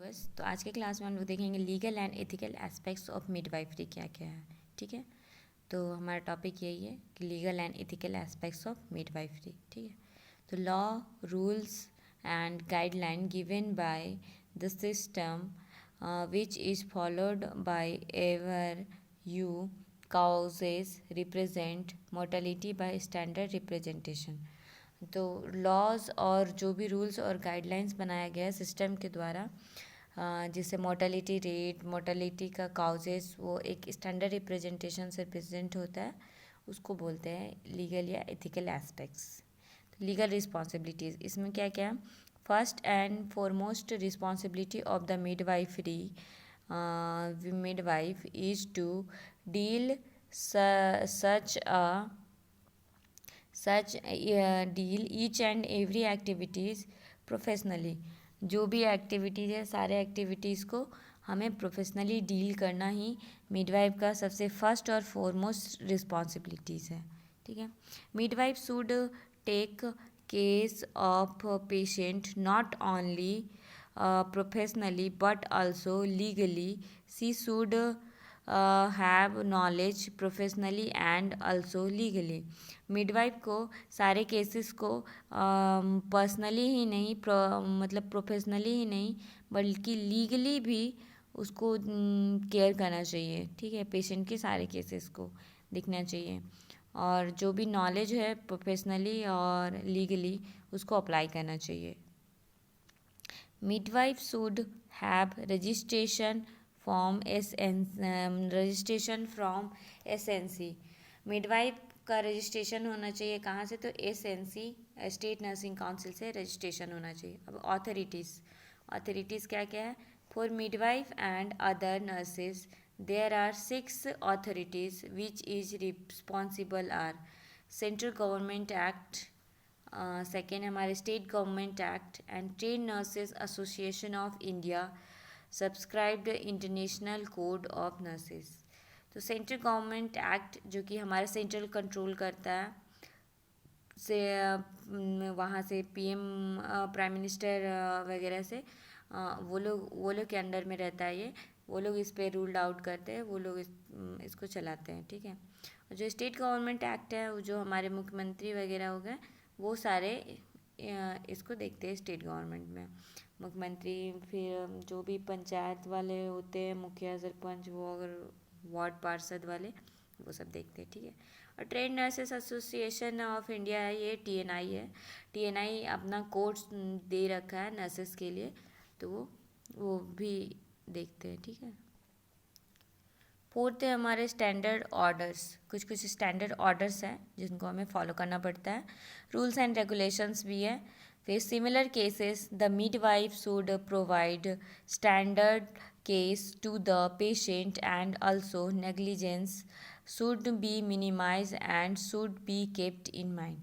बस तो आज के क्लास में हम लोग देखेंगे legal and ethical aspects of midwifery क्या क्या है। ठीक है, तो हमारा टॉपिक यही है कि legal and ethical aspects of midwifery. ठीक है, तो law, rules and guideline given by the system which is followed by ever you causes represent mortality by standard representation. तो लॉज और जो भी रूल्स और गाइडलाइंस बनाया गया है सिस्टम के द्वारा, जिससे मोर्टेलिटी रेट, मोर्टेलिटी का काउजेस वो एक स्टैंडर्ड रिप्रेजेंटेशन से रिप्रेजेंट होता है, उसको बोलते हैं लीगल या एथिकल एस्पेक्ट्स। तो लीगल रिस्पॉन्सिबिलिटीज़ इसमें क्या क्या, first and foremost responsibility of the midwife is to deal deal each and every activities professionally. जो भी एक्टिविटीज़ है सारे एक्टिविटीज़ को हमें प्रोफेशनली डील करना ही मिडवाइफ का सबसे फर्स्ट और फॉरमोस्ट रिस्पॉन्सिबिलिटीज़ है। ठीक है, midwife should take care of patient not only professionally but also legally. She should have knowledge professionally and also legally. Midwife को सारे केसेस को पर्सनली ही नहीं मतलब प्रोफेशनली ही नहीं बल्कि लीगली भी उसको केयर करना चाहिए। ठीक है, पेशेंट के सारे केसेस को देखना चाहिए और जो भी नॉलेज है प्रोफेशनली और लीगली उसको अप्लाई करना चाहिए। Midwife should have registration from SNC. Midwife का रजिस्ट्रेशन होना चाहिए कहाँ से, तो एसएनसी स्टेट नर्सिंग काउंसिल से रजिस्ट्रेशन होना चाहिए। अब ऑथोरिटीज़ क्या क्या है, for midwife and other nurses there are 6 authorities which is responsible are central government act, second हमारे state government act and train nurses association of India subscribed international code of nurses. तो central government act जो कि हमारे central control करता है से वहाँ से पीएम प्राइम मिनिस्टर वगैरह से वो लोग के अंडर में रहता है ये, वो लोग इस पे रूल्ड आउट करते हैं, वो लोग इसको चलाते हैं। ठीक है, और जो स्टेट गवर्नमेंट एक्ट है वो जो हमारे मुख्यमंत्री वगैरह हो गए वो सारे इसको देखते हैं स्टेट गवर्नमेंट में। मुख्यमंत्री, फिर जो भी पंचायत वाले होते हैं, मुखिया सरपंच, वो अगर वार्ड पार्षद वाले वो सब देखते हैं। ठीक है, और train nurses association of India है, ये टीएनआई है। टीएनआई अपना कोर्स दे रखा है नर्सेस के लिए, तो वो भी देखते हैं। ठीक है, फोर्थ है हमारे स्टैंडर्ड ऑर्डर्स। कुछ स्टैंडर्ड ऑर्डर्स हैं जिनको हमें फॉलो करना पड़ता है, रूल्स एंड रेगुलेशंस भी है। फिर similar cases the midwife should provide standard care to the patient and also negligence should be minimise and should be kept in mind.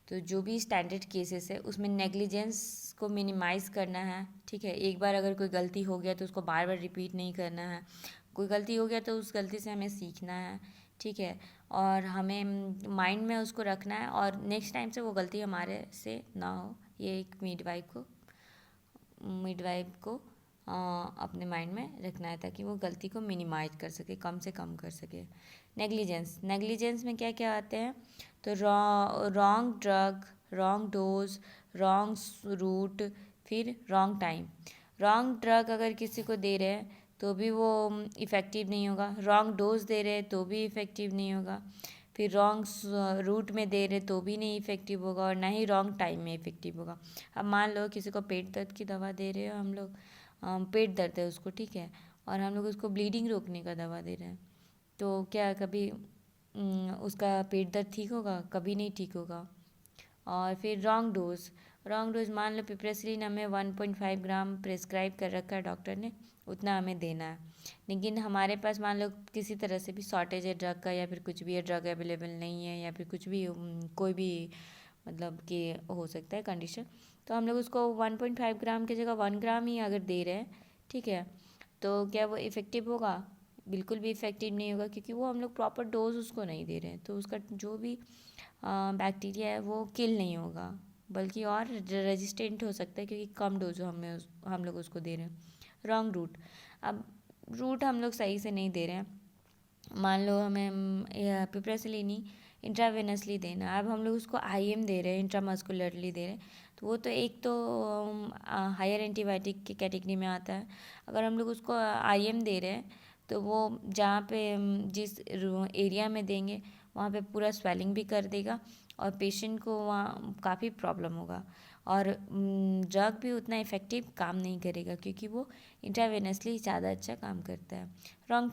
तो जो भी स्टैंडर्ड केसेस है उसमें नेग्लिजेंस को मिनिमाइज़ करना है। ठीक है, एक बार अगर कोई गलती हो गया तो उसको बार बार रिपीट नहीं करना है, कोई गलती हो गया तो उस गलती से हमें सीखना है। ठीक है, और हमें माइंड में उसको रखना है और नेक्स्ट टाइम से वो गलती हमारे से ना हो, ये एक मिडवाइफ को अपने माइंड में रखना है ताकि वो गलती को मिनिमाइज कर सके, कम से कम कर सके। नेग्लिजेंस में क्या क्या आते हैं, तो wrong drug, wrong dose, wrong route, फिर रॉन्ग टाइम। रॉन्ग ड्रग अगर किसी को दे रहे हैं तो भी वो इफ़ेक्टिव नहीं होगा, रॉन्ग डोज दे रहे हैं तो भी इफ़ेक्टिव नहीं होगा, फिर रॉन्ग रूट में दे रहे तो भी नहीं इफ़ेक्टिव होगा और ना ही रॉन्ग टाइम में इफ़ेक्टिव होगा। अब मान लो किसी को पेट दर्द की दवा दे रहे हो हम लोग, पेट दर्द है उसको, ठीक है, और हम लोग उसको ब्लीडिंग रोकने का दवा दे रहे हैं, तो क्या कभी उसका पेट दर्द ठीक होगा? कभी नहीं ठीक होगा। और फिर रॉन्ग डोज मान लो पिप्रेसिलिन हमें 1.5 ग्राम प्रेस्क्राइब कर रखा है डॉक्टर ने, उतना हमें देना है, लेकिन हमारे पास मान लो किसी तरह से भी शॉर्टेज है ड्रग का या फिर कुछ भी है, ड्रग अवेलेबल नहीं है या फिर कुछ भी कोई भी मतलब कि हो सकता है कंडीशन, तो हम लोग उसको 1.5 ग्राम की जगह 1 ग्राम ही अगर दे रहे हैं, ठीक है, तो क्या वो इफ़ेक्टिव होगा? बिल्कुल भी इफ़ेक्टिव नहीं होगा, क्योंकि वो हम लोग प्रॉपर डोज उसको नहीं दे रहे हैं, तो उसका जो भी बैक्टीरिया है वो किल नहीं होगा, बल्कि और रेजिस्टेंट हो सकता है, क्योंकि कम डोज हम लोग उसको दे रहे हैं। Wrong route. अब रूट हम लोग सही से नहीं दे रहे हैं। मान लो हमें पिप्रासिलिनी इंट्रावेनसली देना है, अब हम लोग उसको IM दे रहे हैं, इंट्रामस्कुलरली दे रहे हैं, तो वो तो एक तो हायर एंटीबायोटिक की कैटेगरी में आता है। अगर हम लोग उसको IM दे रहे हैं तो वो जहाँ पे जिस एरिया में देंगे वहाँ पे पूरा स्वेलिंग भी कर देगा और पेशेंट को वहाँ काफ़ी प्रॉब्लम होगा, और ड्रग भी उतना इफ़ेक्टिव काम नहीं करेगा क्योंकि वो इंट्रावेनसली ज़्यादा अच्छा काम करता है। रॉन्ग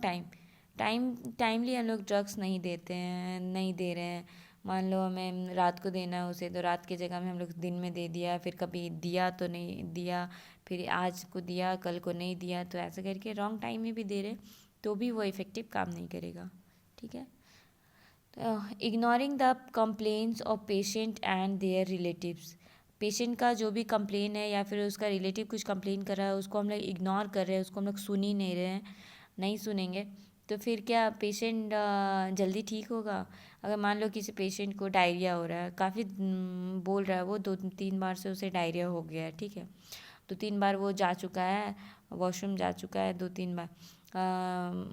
टाइमली हम लोग ड्रग्स नहीं देते हैं, नहीं दे रहे हैं। मान लो हमें रात को देना है उसे, तो रात की जगह में हम लोग दिन में दे दिया, फिर कभी दिया तो नहीं दिया, फिर आज को दिया कल को नहीं दिया, तो ऐसे करके रॉन्ग टाइम में भी दे रहे तो भी वो इफ़ेक्टिव काम नहीं करेगा। ठीक है। Ignoring the complaints of patient and their relatives. Patient का जो भी कंप्लेन है या फिर उसका रिलेटिव कुछ कंप्लेन कर रहा है, उसको हम लोग इग्नोर कर रहे हैं, उसको हम लोग सुन ही नहीं रहे हैं, नहीं सुनेंगे तो फिर क्या पेशेंट जल्दी ठीक होगा? अगर मान लो किसी पेशेंट को डायरिया हो रहा है, काफ़ी बोल रहा है, वो 2-3 बार से उसे डायरिया हो गया है, ठीक है, 2-3 बार वो जा चुका है, वॉशरूम जा चुका है 2-3 बार,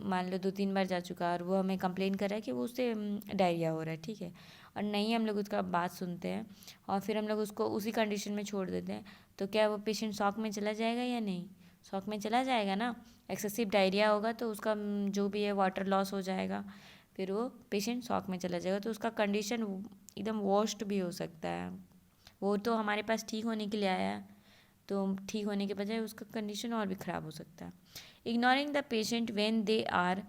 मान लो 2-3 बार जा चुका है और वो हमें कंप्लेन कर रहा है कि वो उससे डायरिया हो रहा है, ठीक है, और नहीं हम लोग उसका बात सुनते हैं और फिर हम लोग उसको उसी कंडीशन में छोड़ देते हैं, तो क्या वो पेशेंट शॉक में चला जाएगा या नहीं? शॉक में चला जाएगा ना। एक्सेसिव डायरिया होगा तो उसका जो भी है वाटर लॉस हो जाएगा, फिर वो पेशेंट शॉक में चला जाएगा, तो उसका कंडीशन एकदम वर्स्ट भी हो सकता है। वो तो हमारे पास ठीक होने के लिए आया है, तो ठीक होने के बजाय उसका कंडीशन और भी ख़राब हो सकता है। Ignoring the patient when they are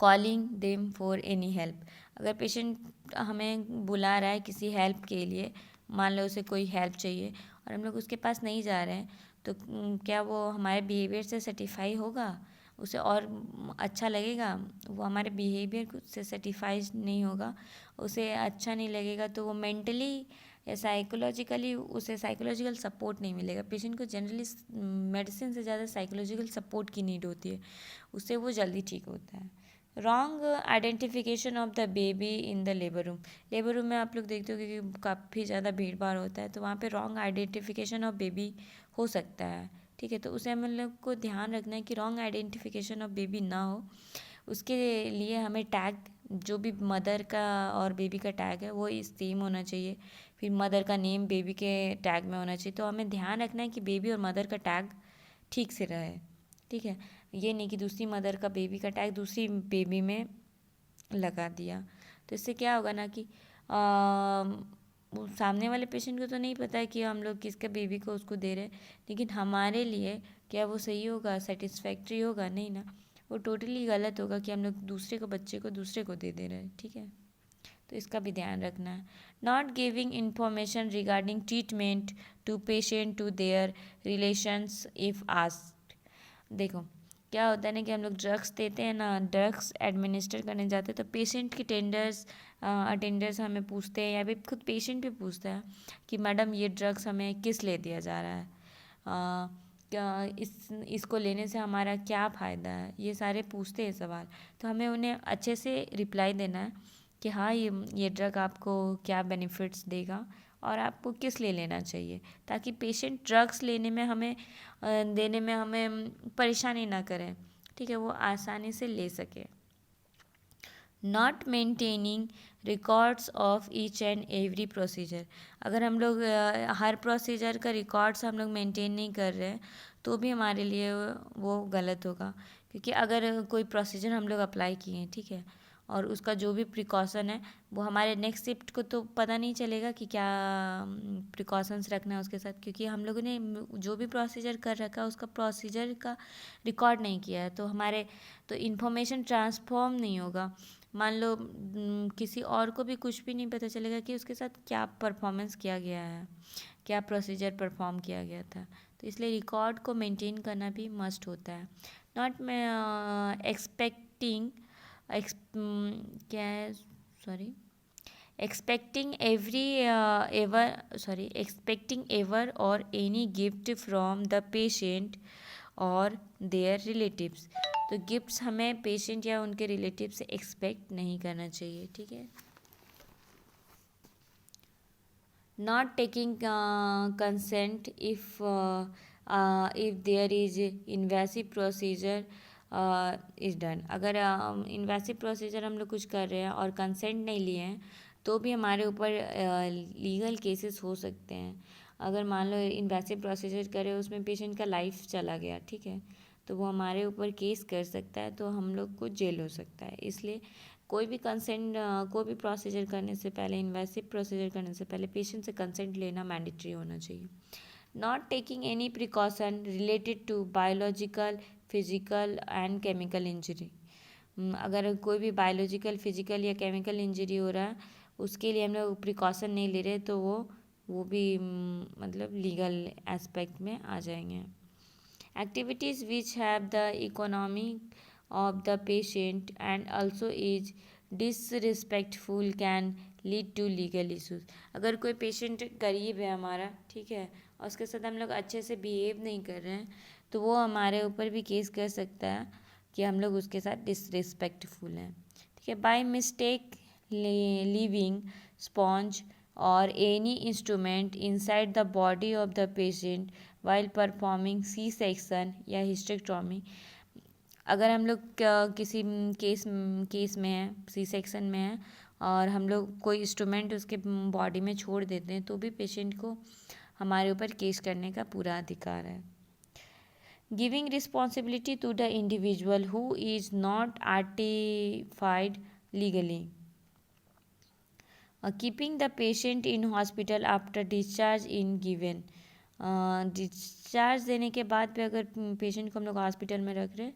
calling them for any help. अगर पेशेंट हमें बुला रहा है किसी हेल्प के लिए, मान लो उसे कोई हेल्प चाहिए और हम लोग उसके पास नहीं जा रहे हैं, तो क्या वो हमारे बिहेवियर से सेटिस्फाई होगा? उसे और अच्छा लगेगा? वो हमारे बिहेवियर से सेटिस्फाई नहीं होगा, उसे अच्छा नहीं लगेगा, तो वो मेंटली या साइकोलॉजिकली उसे साइकोलॉजिकल सपोर्ट नहीं मिलेगा। पेशेंट को जनरली मेडिसिन से ज़्यादा साइकोलॉजिकल सपोर्ट की नीड होती है, उससे वो जल्दी ठीक होता है। Wrong identification of the baby in the labour room. Labour room में आप लोग देखते हो कि काफ़ी ज़्यादा भीड़ भाड़ होता है, तो वहाँ पे रॉन्ग आइडेंटिफिकेशन ऑफ बेबी हो सकता है, ठीक है, तो उसे हम लोग को ध्यान रखना है कि रॉन्ग आइडेंटिफिकेशन ऑफ बेबी ना हो। उसके लिए हमें टैग, जो भी मदर का और बेबी का टैग है वो सेम होना चाहिए, फिर मदर का नेम बेबी के टैग में होना चाहिए, तो हमें ध्यान रखना है कि बेबी और मदर का टैग ठीक से रहे, ठीक है, ये नहीं कि दूसरी मदर का बेबी का टैग दूसरी बेबी में लगा दिया, तो इससे क्या होगा ना कि वो सामने वाले पेशेंट को तो नहीं पता है कि हम लोग किसके बेबी को उसको दे रहे हैं, लेकिन हमारे लिए क्या वो सही होगा, सेटिस्फैक्ट्री होगा? नहीं ना, वो टोटली गलत होगा कि हम लोग दूसरे को बच्चे को दूसरे को दे दे रहे हैं, ठीक है, तो इसका भी ध्यान रखना है। Not giving information regarding treatment to patient to their relations if asked. देखो क्या होता है ना कि हम लोग ड्रग्स देते हैं ना, ड्रग्स एडमिनिस्टर करने जाते हैं तो पेशेंट की अटेंडर्स हमें पूछते हैं या फिर खुद पेशेंट भी पूछता है कि मैडम ये ड्रग्स हमें किस लिए दिया जा रहा है, क्या इसको लेने से हमारा क्या फ़ायदा है, ये सारे पूछते हैं सवाल, तो हमें उन्हें अच्छे से रिप्लाई देना है कि हाँ ये ड्रग आपको क्या बेनिफिट्स देगा और आपको किस लिए लेना चाहिए, ताकि पेशेंट ड्रग्स लेने में हमें देने में हमें परेशानी ना करें, ठीक है, वो आसानी से ले सके। Not maintaining records of each and every procedure. अगर हम लोग हर प्रोसीजर का रिकॉर्ड्स हम लोग मेंटेन नहीं कर रहे हैं तो भी हमारे लिए वो गलत होगा, क्योंकि अगर कोई प्रोसीजर हम लोग अप्लाई किए हैं, ठीक है, और उसका जो भी प्रिकॉशन है वो हमारे नेक्स्ट शिफ्ट को तो पता नहीं चलेगा कि क्या प्रिकॉशंस रखना है उसके साथ, क्योंकि हम लोगों ने जो भी प्रोसीजर कर रखा है उसका प्रोसीजर का रिकॉर्ड नहीं किया है, तो हमारे तो इन्फॉर्मेशन ट्रांसफॉर्म नहीं होगा। मान लो किसी और को भी कुछ भी नहीं पता चलेगा कि उसके साथ क्या परफॉर्मेंस किया गया है, क्या प्रोसीजर परफॉर्म किया गया था, तो इसलिए रिकॉर्ड को मेंटेन करना भी मस्ट होता है। नॉट एक्सपेक्टिंग क्या है, sorry, expecting ever or any gift from the patient और देयर रिलेटिव्स। तो गिफ्ट्स हमें पेशेंट या उनके रिलेटिव से एक्सपेक्ट नहीं करना चाहिए, ठीक है। Not taking consent if if there is invasive procedure is done. अगर इन्वेसिव प्रोसीजर हम लोग कुछ कर रहे हैं और कंसेंट नहीं लिए हैं तो भी हमारे ऊपर लीगल केसेस हो सकते हैं। अगर मान लो इन्वेसिव प्रोसीजर करे उसमें पेशेंट का लाइफ चला गया, ठीक है, तो वो हमारे ऊपर केस कर सकता है, तो हम लोग को जेल हो सकता है। इसलिए कोई भी कोई भी प्रोसीजर करने से पहले, इन्वेसिव प्रोसीजर करने से पहले पेशेंट से कंसेंट लेना मैंडेटरी होना चाहिए। Not taking any precaution related to biological, physical and chemical injury. अगर कोई भी बायोलॉजिकल, फिजिकल या केमिकल इंजरी हो रहा है उसके लिए हम लोग प्रिकॉशन नहीं ले रहे तो वो भी मतलब लीगल एस्पेक्ट में आ जाएंगे। Activities which have the economy of the patient and also is disrespectful can lead to legal issues। अगर कोई पेशेंट गरीब है हमारा, ठीक है, और उसके साथ हम लोग अच्छे से बिहेव नहीं कर रहे हैं तो वो हमारे ऊपर भी केस कर सकता है कि हम लोग उसके साथ डिसरिस्पेक्टफुल हैं, ठीक है। बाय मिस्टेक लीविंग स्पॉन्ज और any instrument inside the body of the patient while performing C section या हिस्टेक्टॉमी। अगर हम लोग किसी केस में है, सी सेक्शन में है, और हम लोग कोई इंस्ट्रूमेंट उसके बॉडी में छोड़ देते हैं तो भी पेशेंट को हमारे ऊपर केस करने का पूरा अधिकार है। Giving responsibility to the individual who is not ratified legally. Keeping the patient in hospital after discharge in given. Discharge देने के बाद भी अगर पेशेंट को हम लोग हॉस्पिटल में रख रहे हैं